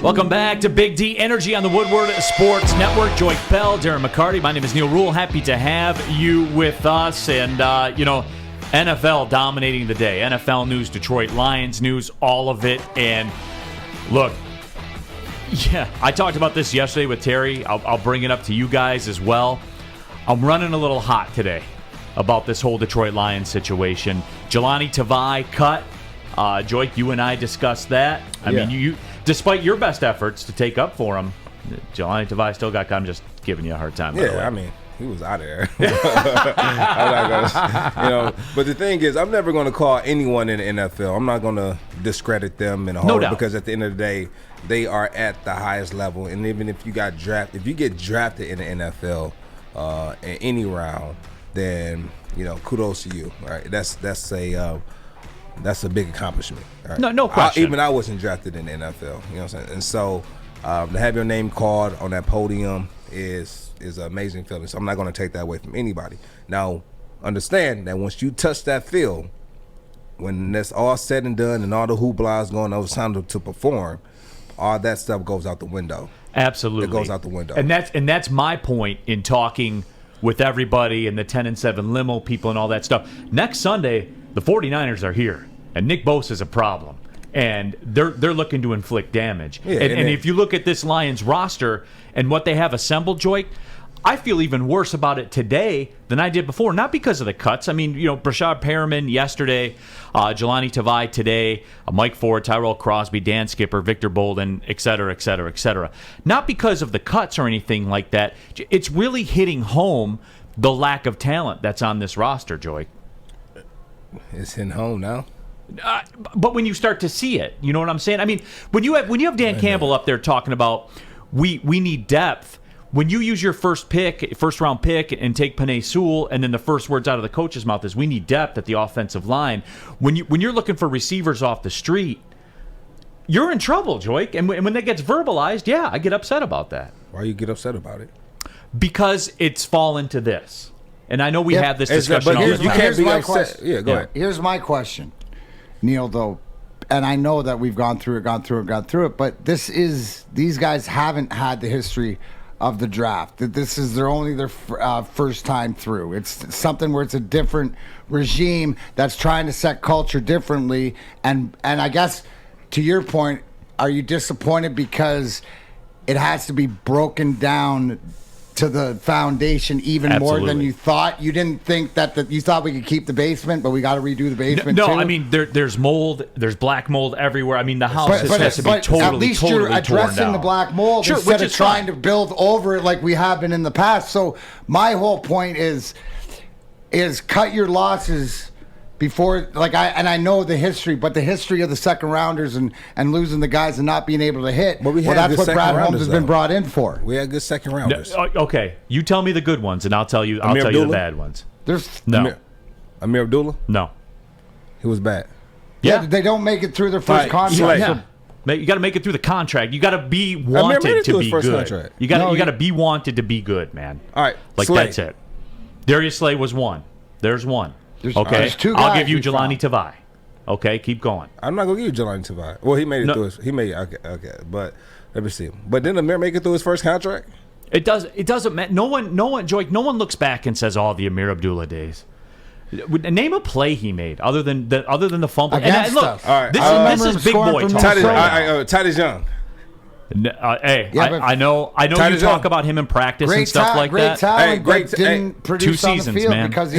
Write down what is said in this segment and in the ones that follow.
Welcome back to Big D Energy on the Woodward Sports Network. Joique Bell, Darren McCarty. My name is Neal Ruhl. Happy to have you with us. And, NFL dominating the day. NFL news, Detroit Lions news, all of it. And, look, yeah, I talked about this yesterday with Terry. I'll bring it up to you guys as well. I'm running a little hot today about this whole Detroit Lions situation. Jelani Tavai cut. Joique, you and I discussed that. I mean, you despite your best efforts to take up for him, Jelani Tavai still got cut. I'm just giving you a hard time. Yeah, I mean, he was out of there. But the thing is, I'm never going to call anyone in the NFL. I'm not going to discredit them in a whole, because at the end of the day, they are at the highest level. And even if you get drafted in the NFL in any round, then kudos to you. All right, that's a big accomplishment. Right? No question. I wasn't drafted in the NFL. You know what I'm saying? And so to have your name called on that podium is an amazing feeling. So I'm not going to take that away from anybody. Now, understand that once you touch that field, when that's all said and done and all the hoopla is going on, it's time to perform, all that stuff goes out the window. Absolutely. It goes out the window. And that's my point in talking with everybody and the 10-7 limo people and all that stuff. Next Sunday, the 49ers are here, and Nick Bosa is a problem, and they're looking to inflict damage. Yeah, and if you look at this Lions roster and what they have assembled, Joique, I feel even worse about it today than I did before. Not because of the cuts. I mean, Brashad Perriman yesterday, Jelani Tavai today, Mike Ford, Tyrell Crosby, Dan Skipper, Victor Bolden, et cetera, et cetera, et cetera. Not because of the cuts or anything like that. It's really hitting home the lack of talent that's on this roster, Joique. It's in home now. But when you start to see it, you know what I'm saying? I mean, when you have Dan Campbell up there talking about we need depth, when you use your first round pick and take Penei Sewell, and then the first words out of the coach's mouth is we need depth at the offensive line. When you're looking for receivers off the street, you're in trouble, Joique. And when that gets verbalized, yeah, I get upset about that. Why you get upset about it? Because it's fallen to this. And I know we have this discussion all the time. You can't be upset. Yeah, go ahead. Here's my question, Neal, though, and I know that we've gone through it, but these guys haven't had the history of the draft. This is their first time through. It's something where it's a different regime that's trying to set culture differently. And I guess, to your point, are you disappointed because it has to be broken down to the foundation even more than you thought? You didn't think that you thought we could keep the basement, but we got to redo the basement too? No, I mean, there's mold, there's black mold everywhere. I mean, the house has to be totally at least you're addressing the black mold instead of trying to build over it like we have been in the past. So my whole point is cut your losses before, I know the history, but the history of the second rounders and losing the guys and not being able to hit. Well, that's what Brad Holmes has been brought in for. We had good second rounders. Okay, you tell me the good ones, and I'll tell you the bad ones. Amir Abdullah? No. He was bad. Yeah, they don't make it through their first contract. Yeah. You got to make it through the contract. You got to be wanted to be good. Contract. You got to be wanted to be good, man. All right, that's it. Darius Slay was one. There's one. There's two guys. I'll give you Jelani Tavai. Okay, keep going. I'm not gonna give you Jelani Tavai. Well, he made it through. Okay. But let me see. But didn't Amir make it through his first contract? It doesn't matter. No one, Joique. No one looks back and says, "Oh, the Amir Abdullah days." Name a play he made other than the fumble. And look, all right, this is big boy talk. Titus Young. I know you talk about him in practice and stuff like that. Great talent, didn't produce 2 seasons, on the field man. because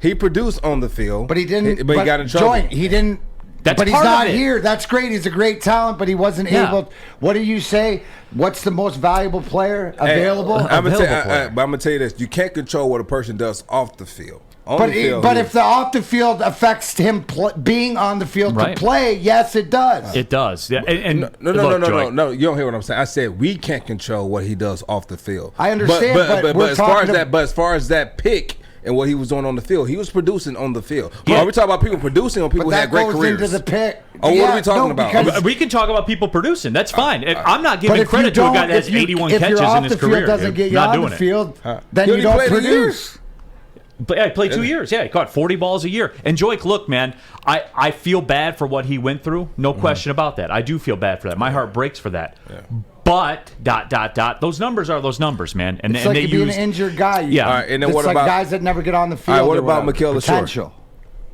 he produced on the field, but he didn't. But he got in trouble. He didn't. That's but he's part not of it. here. That's great. He's a great talent, but he wasn't able. What do you say? What's the most valuable player available? I'm gonna tell you this: you can't control what a person does off the field. But if the off the field affects him being on the field to play, yes, it does. It does. Yeah. And no. You don't hear what I'm saying. I said we can't control what he does off the field. I understand, but as far as that pick and what he was doing on the field, he was producing on the field. Yeah. Are we talking about people producing or people who had great careers? Into the pick. What are we talking about? We can talk about people producing. That's fine. I'm not giving credit to a guy that has 81 catches in his career. If your off the field doesn't get you on the field, then you don't produce. I played 2 years. Yeah, he caught 40 balls a year. And Joique, look, man, I feel bad for what he went through. No question about that. I do feel bad for that. My heart breaks for that. Yeah. But those numbers are those numbers, man. And it's like you being an injured guy. Yeah. All right, and then it's what like about guys that never get on the field? All right, what about Mikhail LaShore?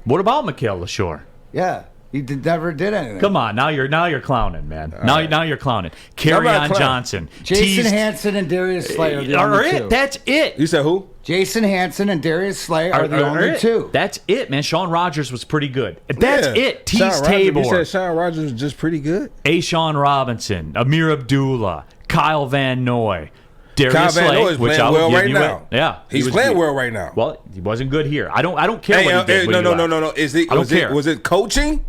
What about Mikhail LaShore? Yeah. He never did anything. Come on, now you're clowning, man. Now you're clowning. Carry-on Johnson, Jason Hanson, and Darius Slay are the only two. That's it. You said who? Jason Hanson and Darius Slay are the only two. That's it, man. Shawn Rogers was pretty good. That's it. Tease Tabor. You said Shawn Rogers was just pretty good. Ashawn Robinson, Amir Abdullah, Kyle Van Noy. Darius Kyle Van Noy Slay, is playing well right now. Yeah, he's playing well right now. Well, he wasn't good here. I don't care what he did. No. Was it coaching?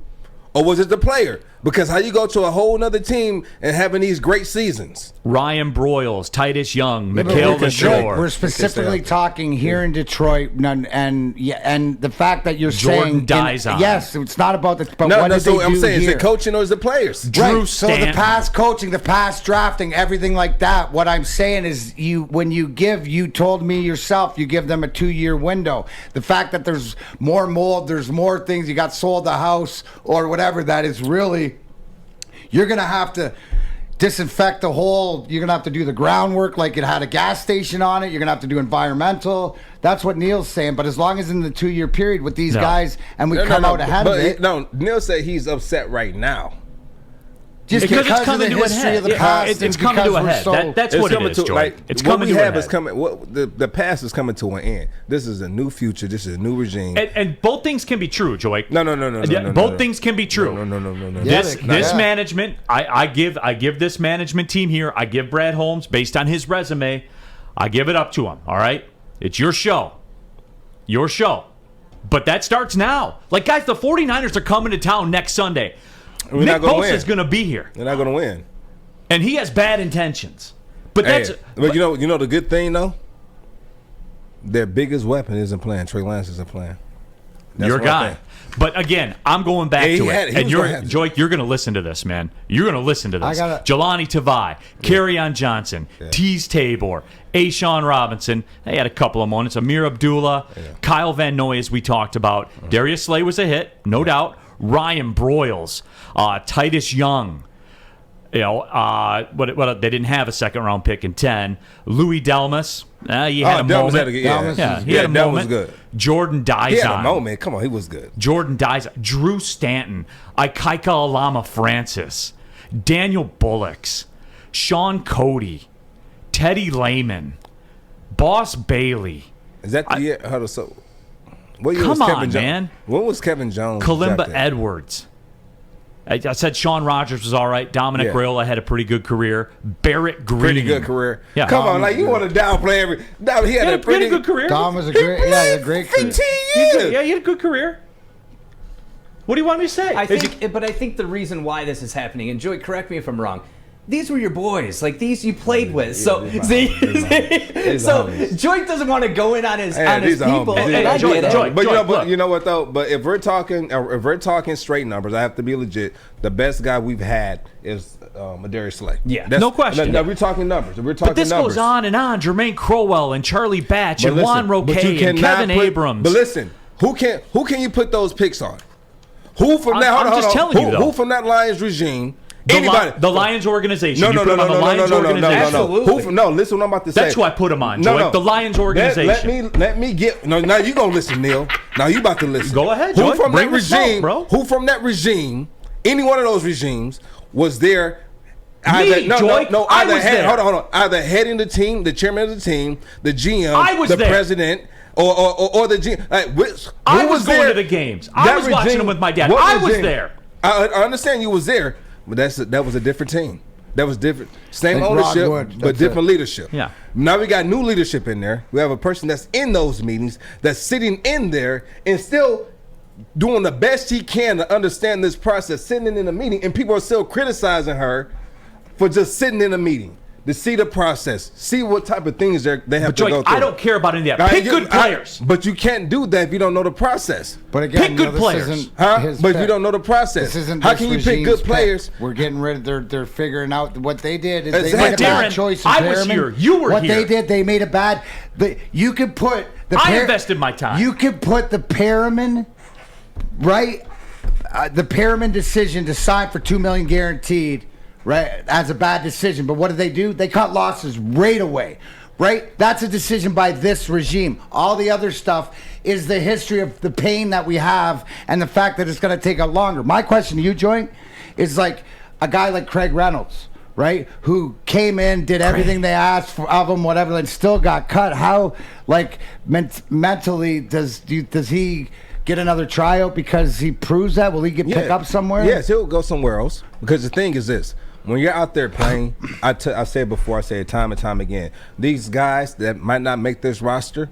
Or was it the player? Because how you go to a whole other team and having these great seasons? Ryan Broyles, Titus Young, Mikhail LaShore. We're specifically talking here in Detroit, and the fact that you're saying Dizon. Yes, it's not about the. But what I'm saying is the coaching or is the players? Drew Stanton. So the past coaching, the past drafting, everything like that. What I'm saying is, when you told me yourself, you give them a 2-year window. The fact that there's more mold, there's more things. You got sold the house or whatever. That is really. You're going to have to disinfect the whole, you're going to have to do the groundwork like it had a gas station on it. You're going to have to do environmental. That's what Neal's saying. But as long as in the 2-year period with these guys and we come out ahead of it. No, Neal said he's upset right now. Just because it's coming to a head. Of the past, it's coming to a head. That's what it is, Joique. It's coming to a head. The past is coming to an end. This is a new future. This is a new regime. And both things can be true, Joique. No. Both things can be true. No. This management, I give this management team here, I give Brad Holmes, based on his resume, I give it up to him, all right? It's your show. Your show. But that starts now. Like, guys, the 49ers are coming to town next Sunday. Nick Bosa is going to be here. They're not going to win, and he has bad intentions. But but you know the good thing though. Their biggest weapon isn't playing. Trey Lance isn't playing. That's your guy. But again, I'm going back to it. And Joique, you're going to listen to this, man. You're going to listen to this. Jelani Tavai, Carry-On Johnson, Tease Tabor, Ashawn Robinson. They had a couple of moments. Amir Abdullah, Kyle Van Noy, as we talked about. Darius Slay was a hit, no doubt. Ryan Broyles, Titus Young. They didn't have a second-round pick in 10. Louis Delmas. He had a moment. He had a moment. That was good. Jordan Dizon. He had a moment. Come on, he was good. Jordan Dizon. Drew Stanton. Ikaika Alama Francis. Daniel Bullocks. Sean Cody. Teddy Lehman. Boss Bailey. Is that the year? What year Come was Kevin on, man. When was Kevin Jones? Kalimba Edwards. I said Shawn Rogers was all right. Dominic Raiola had a pretty good career. Barrett Green. Pretty good career. Yeah. Come on, like you want to downplay every. He had a pretty good career. Dom was a great career. 15 years. Yeah, he had a good career. What do you want me to say? I think the reason why this is happening, and Joique, correct me if I'm wrong, these were your boys. Like, these you played with. So Joique doesn't want to go in on his people. But you know what though? But if we're talking straight numbers, I have to be legit. The best guy we've had is Darius Slay. Yeah, no question. No, we're talking numbers. But this goes on and on. Jermaine Crowell and Charlie Batch and Juan Roque and Kevin Abrams. But listen, who can you put those picks on? Who from that? I'm just telling you, who from that Lions regime? The Lions organization. No. Listen what I'm about to say. That's who I put him on, Joique. The Lions organization. Let me get. No, now you gonna listen, Neal. Now you about to listen. Go ahead, Who Joique. from Bring that regime, bro? Who from that regime, any one of those regimes, was there? Joique. I was there. Hold on. Either heading the team, the chairman of the team, the GM, the president, or the GM. I was going to the games. I was watching them with my dad. I was there. I understand you was there. But that was a different team. That was different. Same ownership, but different leadership. Yeah. Now we got new leadership in there. We have a person that's in those meetings, that's sitting in there and still doing the best he can to understand this process, sitting in a meeting, and people are still criticizing her for just sitting in a meeting. To see the process, see what type of things they have to go through. I don't care about any of that. Pick good players. But you can't do that if you don't know the process. But again, pick good players. But you don't know the process. How can you pick good players? We're getting rid of. They're figuring out what they did. Is exactly. they made a bad choice. I was here. You were what here. What they did, they made a bad. You could put I invested my time. You could put the Perriman, right? The Perriman decision to sign for $2 million guaranteed, right, as a bad decision. But what do? They cut losses right away, right? That's a decision by this regime. All the other stuff is the history of the pain that we have and the fact that it's going to take a longer. My question to you, Joique, is like a guy like Craig Reynolds, right, who came in, did everything they asked of him, whatever, and still got cut. How, like, mentally does he get another tryout because he proves that? Will he get picked up somewhere? Yes, he'll go somewhere else. Because the thing is this. When you're out there playing, I said it before, I say it time and time again, these guys that might not make this roster,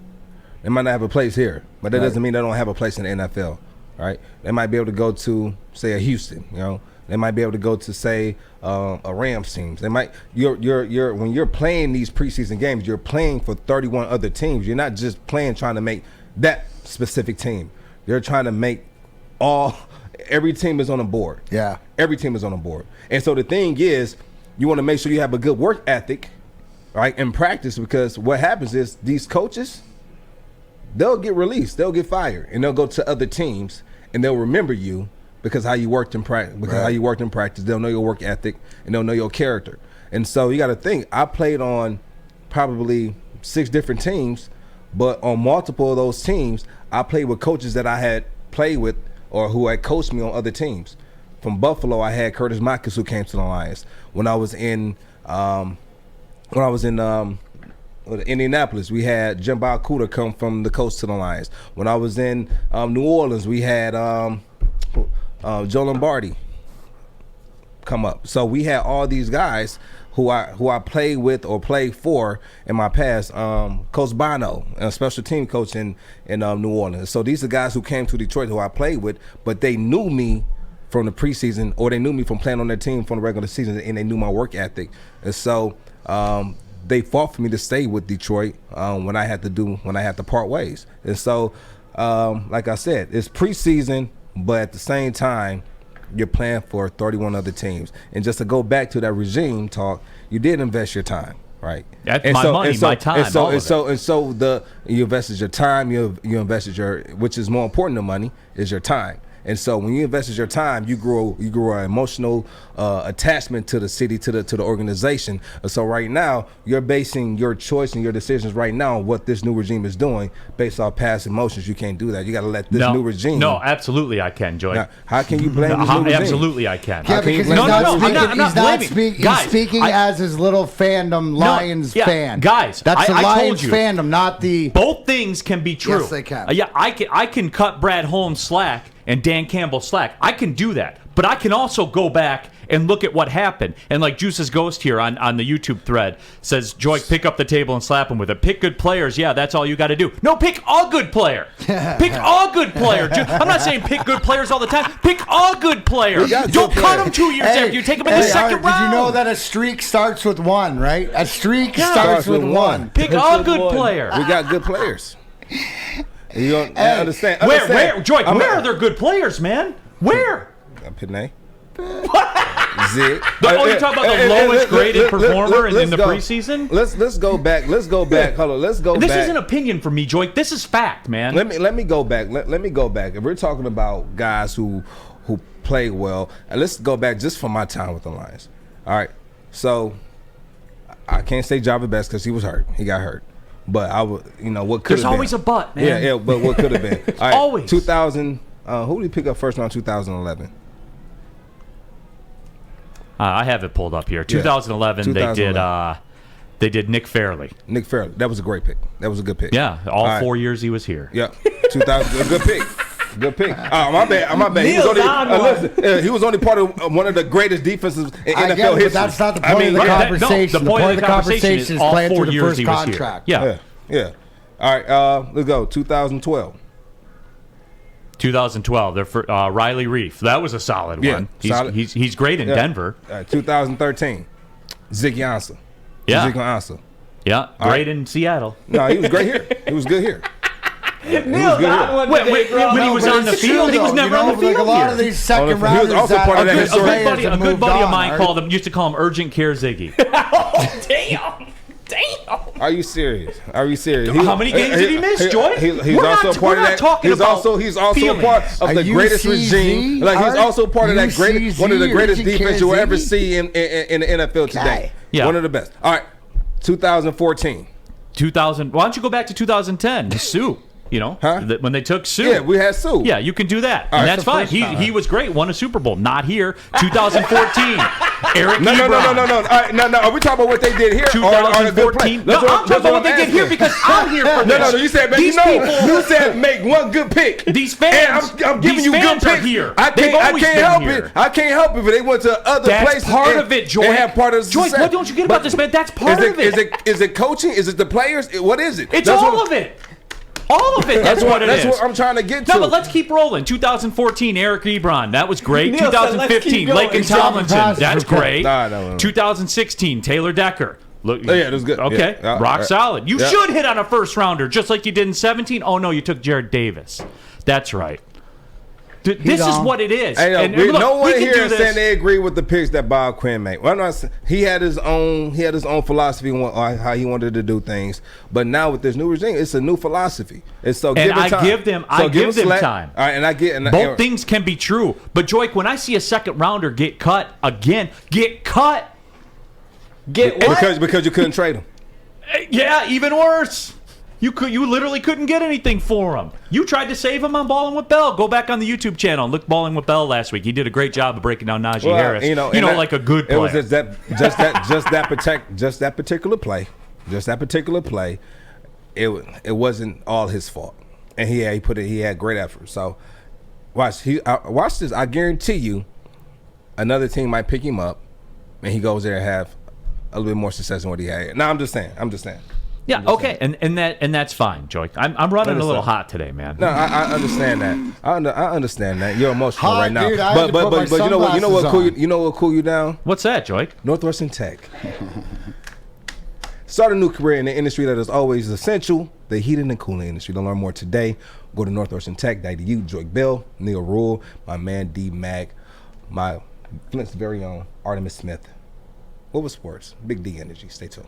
they might not have a place here. But that doesn't mean they don't have a place in the NFL, right? They might be able to go to, say, a Houston, you know. They might be able to go to, say, a Rams team. They might. You're when you're playing these preseason games, you're playing for 31 other teams. You're not just playing trying to make that specific team. You're trying to make every team is on the board. Yeah. Every team is on the board. And so the thing is, you want to make sure you have a good work ethic, right, in practice, because what happens is these coaches, they'll get released, they'll get fired, and they'll go to other teams, and they'll remember you because how you worked in practice. Because how you worked in practice, they'll know your work ethic, and they'll know your character. And so you got to think. I played on probably 6 different teams, but on multiple of those teams, I played with coaches that I had played with or who had coached me on other teams. From Buffalo, I had Curtis Marcus, who came to the Lions. When I was in Indianapolis, we had Jim Balcuda come from the coast to the Lions. When I was in New Orleans, we had Joe Lombardi come up. So we had all these guys who I played with or played for in my past. Coach Bono, a special team coach in New Orleans. So these are guys who came to Detroit who I played with, but they knew me from the preseason, or they knew me from playing on their team from the regular season, and they knew my work ethic. And so they fought for me to stay with Detroit when I had to part ways. And so, like I said, it's preseason, but at the same time, you're playing for 31 other teams. And just to go back to that regime talk, you did invest your time, right? That's my money, my time, all of it. You invested your time, you invested which is more important than money, is your time. And so when you invested your time, you grow an emotional attachment to the city, to the organization. And so right now, you're basing your choice and your decisions right now on what this new regime is doing based off past emotions. You can't do that. You got to let this new regime. No, absolutely I can, Joique. Now, how can you blame this new regime? Absolutely I can. Yeah, because he's speaking as his little fandom Lions fan. Guys, that's the I Lions told you, fandom, not the. Both things can be true. Yes, they can. I can cut Brad Holmes slack and Dan Campbell slack. I can do that. But I can also go back and look at what happened. And like Juice's Ghost here on the YouTube thread says, Joique, pick up the table and slap him with it. Pick good players. Yeah, that's all you got to do. No, pick a good player. Pick a good player. I'm not saying pick good players all the time. Pick a good player. Don't cut him 2 years after you take him in the second round. Did you know that a streak starts with one, right? A streak starts with one. Pick a good player. We got good players. You don't understand. Where, Joique, where are there good players, man? Where? Pinay. Zig. You're talking about the lowest graded performer in the preseason? Let's go back. Hold on. Let's go back. This isn't opinion for me, Joique. This is fact, man. Let me go back. Let me go back. If we're talking about guys who play well, and let's go back just from my time with the Lions. All right. So I can't say Java Best because he was hurt. He got hurt. But I would, what could have been. There's always a but, man. Yeah, but what could have been? All right, always. 2000. Who did he pick up first round? 2011. I have it pulled up here. 2011. They did Nick Fairley. Nick Fairley. That was a great pick. That was a good pick. Yeah, all 4 years he was here. Yeah, 2000. A good pick. Good pick. Oh, my bad. He was only part of one of the greatest defenses in NFL history. But that's not the point of the conversation. The point of the conversation is playing through the first contract. Yeah. All right, let's go. 2012. 2012. They're for Riley Reef. That was a solid one. He's great in Denver. 2013. Zig Ansah. Yeah. Zig Ansah. Yeah. Great in Seattle. No, he was great here. He was good here. Neal, when he was on the field, he was never on the field. Like a lot of these second rounders. He was also part of that history. A good buddy of mine used to call him Urgent Care Ziggy. Oh, damn. All Are you serious? Are you serious? How many games did he miss, Joy? He's also a part of that. He's also a part of the greatest regime. Like he's also part of that great, one of the greatest defense you'll ever see in the NFL today. Yeah. One of the best. All right, 2014. 2000. Why don't you go back to 2010? Sue. You know, when they took Sue. Yeah, we had Sue. Yeah, you can do that. And that's fine. He was great. Won a Super Bowl. Not here. 2014. Eric No. All right, no. Are we talking about what they did here? 2014. No, I'm talking about what they did here because I'm here for this. No. You said, man, you said make one good pick. These fans, I'm giving you good picks. Here. I can't help it. I can't help it. But they went to other places. That's part of it, Joy. They have part of the Joy, what don't you get about this, man? That's part of it. Is it coaching? Is it the players? What is it? It's all of it. All of it. That's what it is. That's what I'm trying to get to. No, but let's keep rolling. 2014, Eric Ebron. That was great. Neal 2015, Laken Tomlinson. That's great. No. 2016, Taylor Decker. Look, yeah, it was good. Okay, yeah. rock solid. You should hit on a first rounder, just like you did in 17. Oh, no, you took Jared Davis. That's right. This is what it is. Hey, and look, no one here is this. saying they agree with the picks that Bob Quinn made. Well, he had his own philosophy on how he wanted to do things. But now with this new regime, it's a new philosophy. And so I give them time. All right, and I get both things can be true. But Joique, when I see a second rounder get cut again, get what? Because you couldn't trade him. Yeah, even worse. You literally couldn't get anything for him. You tried to save him on Ballin' with Bell. Go back on the YouTube channel and look Ballin' with Bell last week. He did a great job of breaking down Najee Harris. Like a good player. It was just that particular play. Just that particular play. It wasn't all his fault, and he had great effort. So watch this. I guarantee you, another team might pick him up, and he goes there and have a little bit more success than what he had. No, I'm just saying. Yeah, okay, and that's fine, Joique. I'm running a little hot today, man. No, I understand that. I understand that. You're emotional right now. Dude, but you know what cool you down? What's that, Joique? Northwestern Tech. Start a new career in the industry that is always essential, the heating and cooling industry. To learn more today, go to northwesterntech.edu. Joique Bell, Neal Ruhl, my man D Mac, my Flint's very own Artemis Smith. What was sports? Big D Energy. Stay tuned.